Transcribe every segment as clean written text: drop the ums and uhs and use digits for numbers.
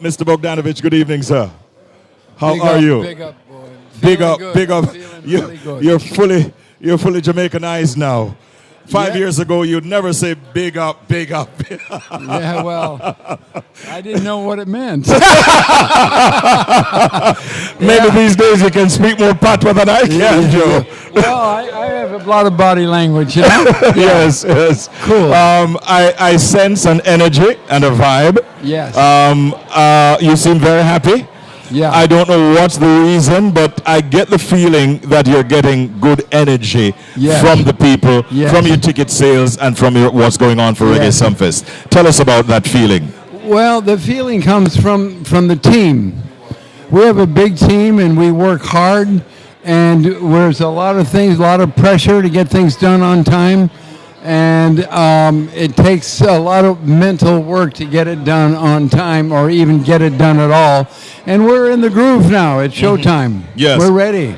Mr. Bogdanovich, good evening, sir. How Big are up, you? Big up, boy. Big Feeling up, good. big up. I'm feeling really good. You're fully Jamaicanized now. 5 Yeah. years ago, you'd never say big up, big up. Yeah, well, I didn't know what it meant. Maybe these days you can speak more patois than I can, Joe. Well, I have a lot of body language, you know? Yes, yes. Cool. I sense an energy and a vibe. Yes. You seem very happy. Yeah. I don't know what's the reason, but I get the feeling that you're getting good energy Yes. from the people, Yes. from your ticket sales, and from what's going on for Reggae Yes. Sumfest. Tell us about that feeling. Well, the feeling comes from the team. We have a big team and we work hard, and there's a lot of things, a lot of pressure to get things done on time, and it takes a lot of mental work to get it done on time or even get it done at all. And we're in the groove now. It's showtime. Yes. We're ready.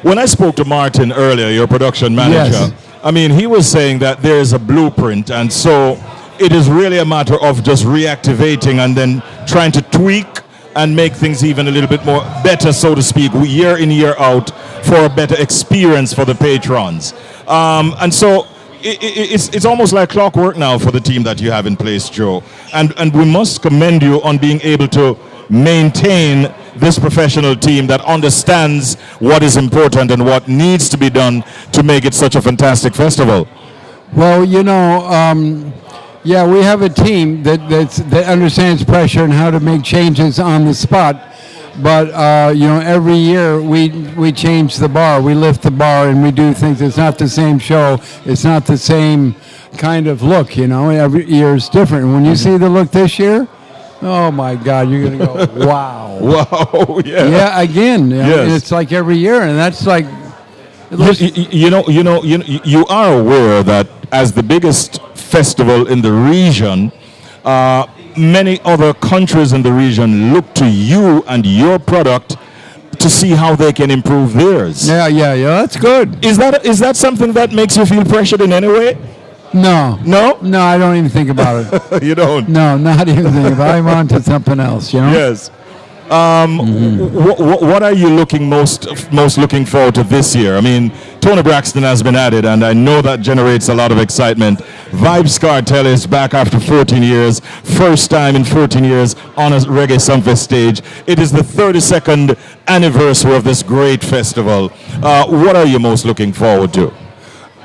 When I spoke to Martin earlier, your production manager, Yes. I mean, he was saying that there is a blueprint, and so it is really a matter of just reactivating and then trying to tweak and make things even a little bit more better, so to speak, year in, year out, for a better experience for the patrons. And so it's almost like clockwork now for the team that you have in place, Joe. And we must commend you on being able to maintain this professional team that understands what is important and what needs to be done to make it such a fantastic festival. Well, you know, yeah, we have a team that understands pressure and how to make changes on the spot. But you know, every year we change the bar, we lift the bar, and we do things. It's not the same show. It's not the same kind of look. You know, every year is different. When you see the look this year, oh my God, you're gonna go, wow, Wow, yeah. yeah. Again, you know, Yes. it's like every year, and that's like. You are aware that as the biggest festival in the region, many other countries in the region look to you and your product to see how they can improve theirs. Yeah, that's good. Is that something that makes you feel pressured in any way? No, No? no, I don't even think about it. You don't? No, not even think about it. I'm on to something else. You know. Yes. What are you most looking forward to this year? I mean, Tony Braxton has been added, and I know that generates a lot of excitement. Vibes Cartel is back after 14 years, first time in 14 years on a Reggae Sumfest stage. It is the 32nd anniversary of this great festival. What are you most looking forward to?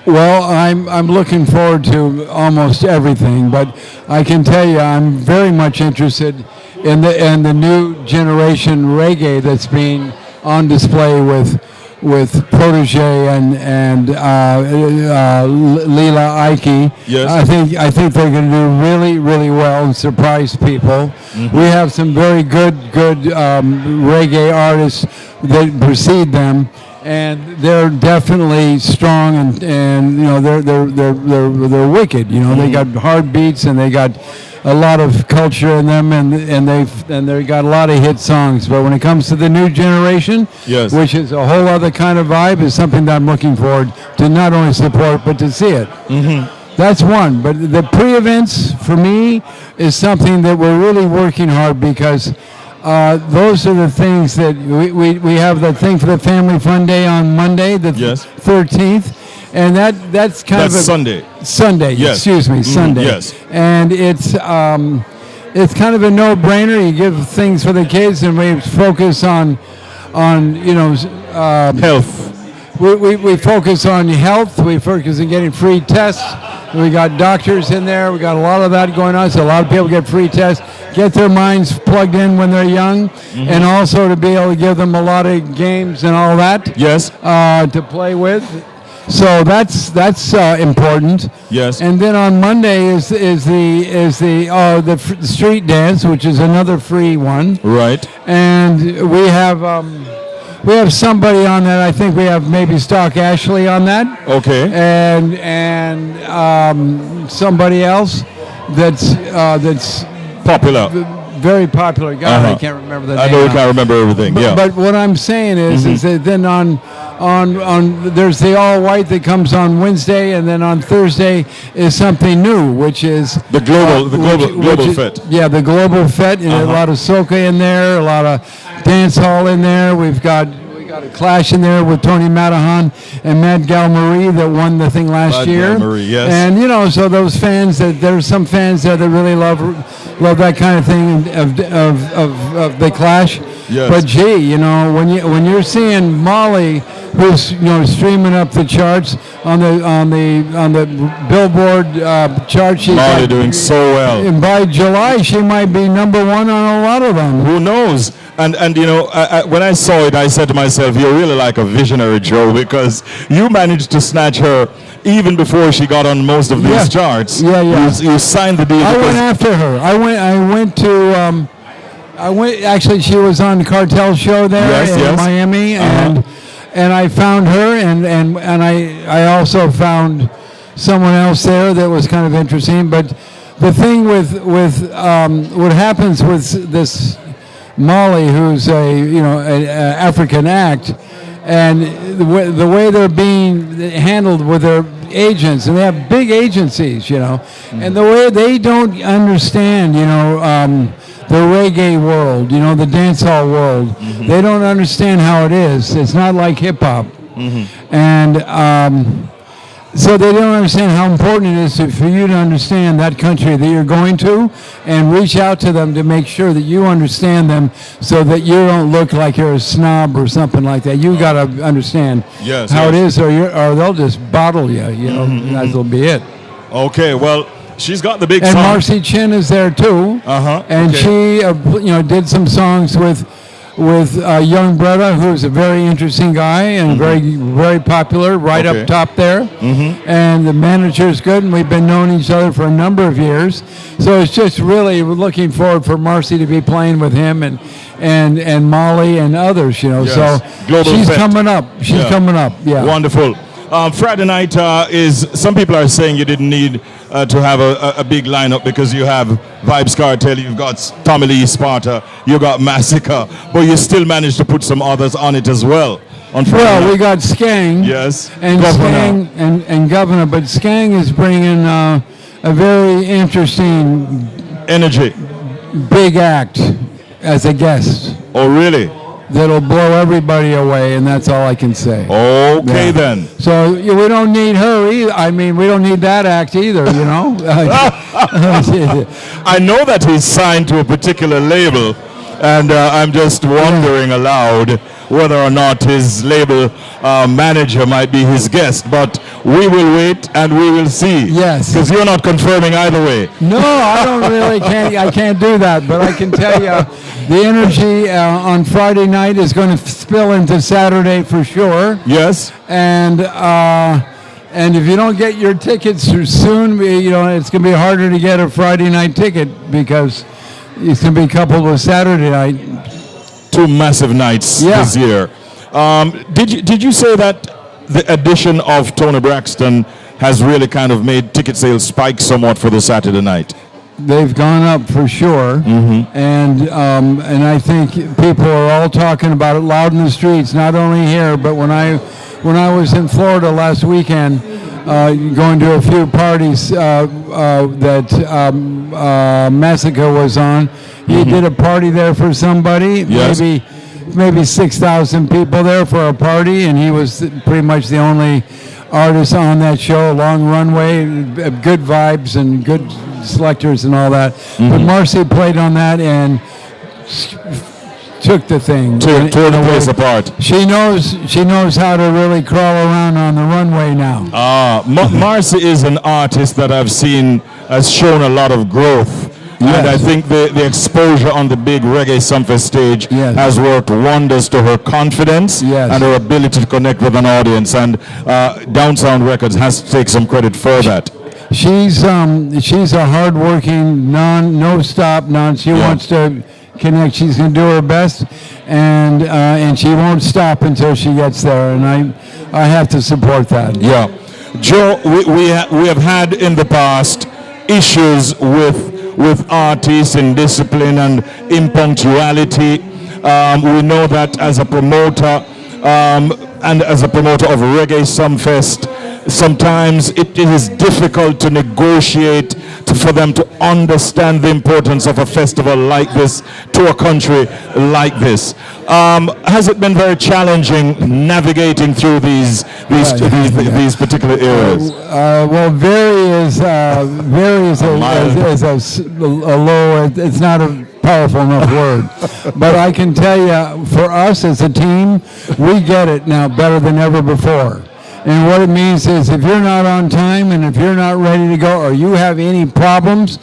Well, I'm looking forward to almost everything, but I can tell you I'm very much interested in the new generation reggae that's being on display with Protege and Leela Ike. Yes. I think they're going to do really, really well and surprise people. Mm-hmm. We have some very good reggae artists that precede them, and they're definitely strong and you know they're wicked. You know, they got hard beats and they got a lot of culture in them, and they got a lot of hit songs. But when it comes to the new generation, yes, which is a whole other kind of vibe, is something that I'm looking forward to not only support but to see it. Mm-hmm. That's one. But the pre-events for me is something that we're really working hard because those are the things that we have the thing for the Family Fun Day on Monday, the 13th. And that's kind of a Sunday. Sunday, yes. Excuse me, Sunday. Yes. And it's kind of a no-brainer. You give things for the kids, and we focus on you know health. We focus on health. We focus on getting free tests. We got doctors in there. We got a lot of that going on. So a lot of people get free tests, get their minds plugged in when they're young, and also to be able to give them a lot of games and all that. Yes. To play with. So that's important. Yes. And then on Monday is the street dance, which is another free one. Right. And we have somebody on that. I think we have maybe Stock Ashley on that. Okay. And somebody else that's popular. very popular guy. I can't remember the name. I know you can't remember everything. But what I'm saying is that then on there's the all white that comes on Wednesday, and then on Thursday is something new, which is the global fit. Yeah, the global fit, and a lot of soca in there, a lot of dance hall in there. We got a clash in there with Tony Matahan and Mad Gal Marie that won the thing last year. Gal Marie, yes. And so those fans there's some fans there that really love that kind of thing of the clash. Yes. But gee, when you're seeing Molly, who's streaming up the charts on the Billboard chart, she's Molly doing so well. And by July, she might be number one on a lot of them. Who knows? And when I saw it, I said to myself, "You're really like a visionary, Joe, because you managed to snatch her even before she got on most of these charts. Yeah. You signed the deal. I went after her. I went. Actually, she was on the Cartel show there in Miami, and I found her, and I also found someone else there that was kind of interesting. But the thing with what happens with this Molly, who's an African act, and the way they're being handled with their agents, and they have big agencies, and the way they don't understand, the reggae world, the dancehall world. They don't understand how it is. It's not like hip hop, and so they don't understand how important it is for you to understand that country that you're going to, and reach out to them to make sure that you understand them, so that you don't look like you're a snob or something like that. You got to understand how it is, or they'll just bottle you. And that'll be it. Okay, well. She's got the big and song. Marcy Chin is there too. And she, did some songs with Young Brother, who's a very interesting guy and very, very popular, up top there. And the manager's good, and we've been knowing each other for a number of years. So it's just really looking forward for Marcy to be playing with him and Molly and others. So she's coming up. She's coming up. Yeah. Wonderful. Friday night is, some people are saying you didn't need to have a big lineup because you have Vibes Cartel, you've got Tommy Lee Sparta, you got Massacre, but you still managed to put some others on it as well. On Friday night. We got Skang. Yes. And Governor. Skang and Governor, but Skang is bringing a very interesting energy, big act as a guest. Oh, really? That'll blow everybody away, and that's all I can say. Okay, then. So we don't need her either. I mean, we don't need that act either, I know that he's signed to a particular label, and I'm just wondering aloud whether or not his label manager might be his guest. But we will wait and we will see. Yes. Because you're not confirming either way. No, I can't do that. But I can tell you the energy on Friday night is going to spill into Saturday for sure. Yes. And if you don't get your tickets soon, it's going to be harder to get a Friday night ticket because it's going to be coupled with Saturday night. 2 massive nights this year. Did you say that the addition of Tony Braxton has really kind of made ticket sales spike somewhat for the Saturday night? They've gone up for sure, and I think people are all talking about it loud in the streets. Not only here, but when I was in Florida last weekend, going to a few parties that Massacre was on. He did a party there for somebody, maybe 6,000 people there for a party, and he was pretty much the only artist on that show. A long runway, good vibes and good selectors and all that. But Marcy played on that and took the thing. Tore the place apart. She knows how to really crawl around on the runway now. Marcy is an artist that I've seen has shown a lot of growth. Yes. And I think the exposure on the big Reggae Sumfest stage has worked wonders to her confidence and her ability to connect with an audience. And Downsound Records has to take some credit for that. She's a hardworking, she wants to connect. She's going to do her best, and she won't stop until she gets there. And I have to support that. Yeah, Joe, we have had in the past issues with artists in discipline and impunctuality. We know that as a promoter and as a promoter of Reggae Sumfest, sometimes it is difficult to negotiate for them to understand the importance of a festival like this to a country like this. Has it been very challenging navigating through these particular areas? Well, very is a low. It's not a powerful enough word, but I can tell you, for us as a team, we get it now better than ever before. And what it means is if you're not on time and if you're not ready to go or you have any problems,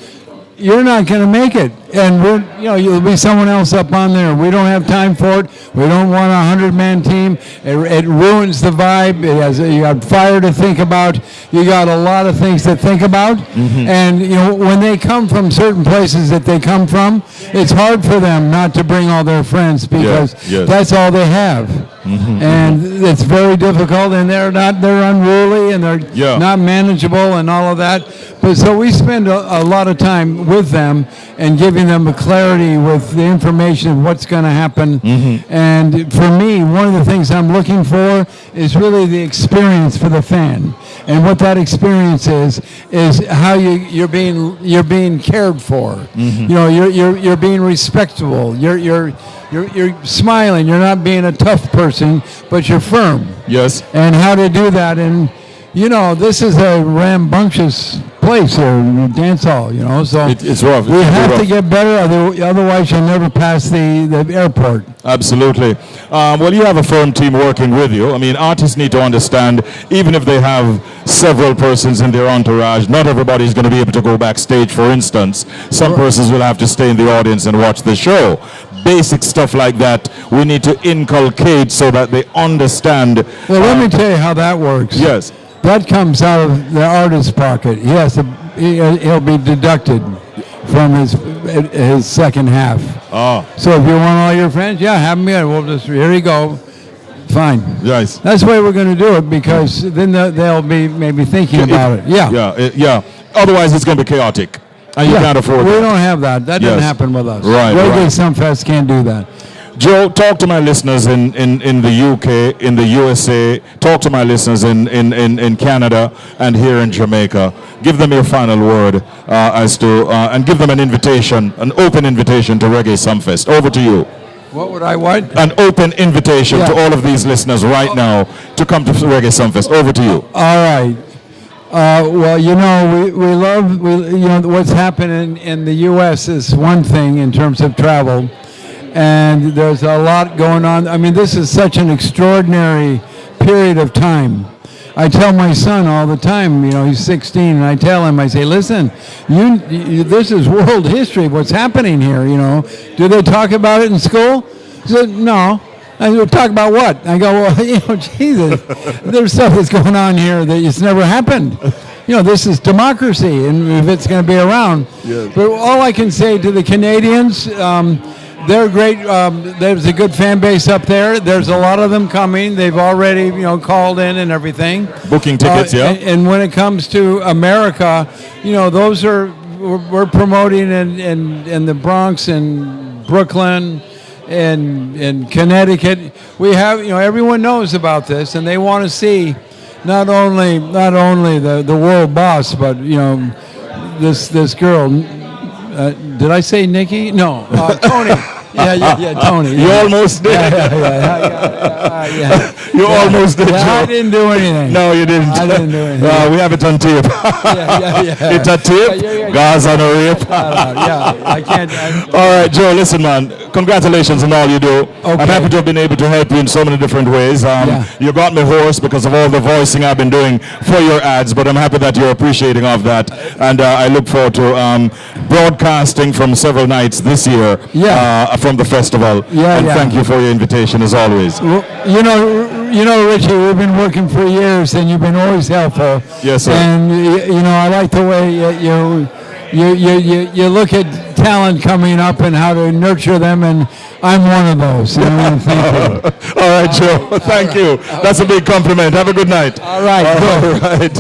you're not going to make it. And you'll be someone else up on there. We don't have time for it. We don't want a 100-man team. It ruins the vibe. You got fire to think about. You got a lot of things to think about. Mm-hmm. And when they come from certain places that they come from, it's hard for them not to bring all their friends because that's all they have. Mm-hmm. And it's very difficult, and they're unruly and they're not manageable and all of that. But so we spend a lot of time with them and giving them a clarity with the information of what's going to happen. Mm-hmm. And for me, one of the things I'm looking for is really the experience for the fan. And what that experience is how you're being cared for. Mm-hmm. You're being respectful. You're smiling. You're not being a tough person, but you're firm. Yes. And how to do that. And this is a rambunctious place here, dance hall, so it's rough. We have to get better, otherwise you'll never pass the airport. Absolutely. Well, you have a firm team working with you. I mean, artists need to understand, even if they have several persons in their entourage, not everybody is going to be able to go backstage, for instance. Some persons will have to stay in the audience and watch the show. Basic stuff like that we need to inculcate so that they understand. Well, let me tell you how that works. Yes. That comes out of the artist's pocket. He'll be deducted from his second half. Oh. So if you want all your friends, have them in. We'll just, here you go. Fine. Yes. That's the way we're going to do it because then they'll be maybe thinking about it. Yeah. Otherwise, it's going to be chaotic. And you can't afford we that. We don't have that. That doesn't happen with us. Right. Reggae Sumfest can't do that. Joe, talk to my listeners in the UK, in the USA. Talk to my listeners in Canada and here in Jamaica. Give them your final word and give them an invitation, an open invitation to Reggae Sumfest. Over to you. What would I want? An open invitation to all of these listeners right now to come to Reggae Sumfest. Over to you. All right. Well, we love what's happening in the U.S. is one thing in terms of travel. And there's a lot going on. I mean, this is such an extraordinary period of time. I tell my son all the time, he's 16, and I tell him, I say, listen, this is world history, what's happening here, Do they talk about it in school? He said, no. I go, talk about what? I go, well, Jesus, there's stuff that's going on here that it's never happened. This is democracy, and if it's going to be around. Yes. But all I can say to the Canadians, they're great. There's a good fan base up there. There's a lot of them coming. They've already, called in and everything. Booking tickets, And when it comes to America, those we're promoting in the Bronx and Brooklyn and Connecticut. We have, everyone knows about this, and they want to see not only the world boss, but this girl. Did I say Nikki? No, Tony. Tony. You almost did. You almost did. I didn't do anything. No, you didn't. I didn't do anything. We have it on tape. It's a tape. Guys on a rape. I can't. All right, Joe. Listen, man. Congratulations on all you do. Okay. I'm happy to have been able to help you in so many different ways. You got me hoarse because of all the voicing I've been doing for your ads, but I'm happy that you're appreciating of that, and I look forward to broadcasting from several nights this year. From the festival. Thank you for your invitation as always. Well, Richie, we've been working for years, and you've been always helpful. Yes, sir. And I like the way you look at talent coming up and how to nurture them, and I'm one of those. Thank you. All right, Joe. Thank you. That's a big compliment. Have a good night. All right. All right.